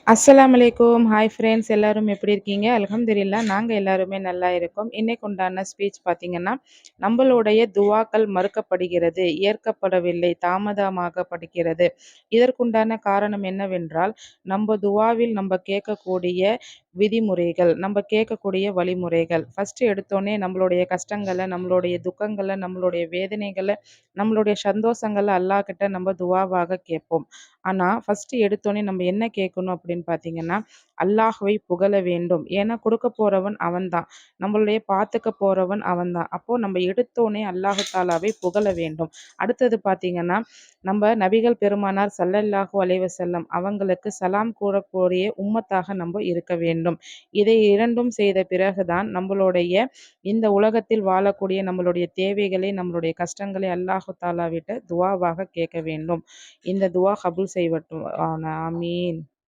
அஸ்ஸலாமு அலைக்கும். Hi friends, எல்லாரும் எப்படி இருக்கீங்க? அல்ஹம்துலில்லாஹ் நாங்க எல்லாருமே நல்லா இருக்கோம். இன்னைக்கு உண்டான ஸ்பீச் பார்த்தீங்கன்னா, நம்மளுடைய துஆக்கள் மறுக்கப்படுகிறது, ஏற்கப்படவில்லை, தாமதமாகப்படுகிறது. இதற்குண்டான காரணம் என்னவென்றால், நம்ம துஆவில் நம்ம கேட்கக்கூடிய விதிமுறைகள், நம்ம கேட்கக்கூடிய வழிமுறைகள். ஃபர்ஸ்ட்டு எடுத்தோனே நம்மளுடைய கஷ்டங்கள, நம்மளுடைய துக்கங்கள, நம்மளுடைய வேதனைகள, நம்மளுடைய சந்தோஷங்கள அல்லாஹ் கிட்ட நம்ம துஆவாக கேட்போம். ஆனா, ஃபர்ஸ்ட்டு எடுத்தோனே நம்ம என்ன கேட்கணும் அப்படின்னு பார்த்தீங்கன்னா, அல்லாஹ்வை புகழ வேண்டும். ஏன்னா, குடுக்க போறவன் அவன்தான். நம்மளுடைய பார்த்துக்க போறவன் அவன்தான். அப்போ நம்ம எடுத்தோனே அல்லாஹ் தாலாவை புகழ வேண்டும். அடுத்தது பார்த்தீங்கன்னா, நம்ம நபிகள் பெருமானார் ஸல்லல்லாஹு அலைஹி வஸல்லம் அவங்களுக்கு சலாம் கூறக்கூடிய உம்மத்தாக நம்ப இருக்க வேண்டும். இதை 2ம் செய்த பிறகு தான் நம்மளுடைய இந்த உலகத்தில் வாழக்கூடிய நம்மளுடைய தேவைகளை, நம்மளுடைய கஷ்டங்களை அல்லாஹ் தாலாவிட்ட துஆவாக கேட்க வேண்டும். இந்த துஆ கபூல் செய்யட்டும். ஆமீன்.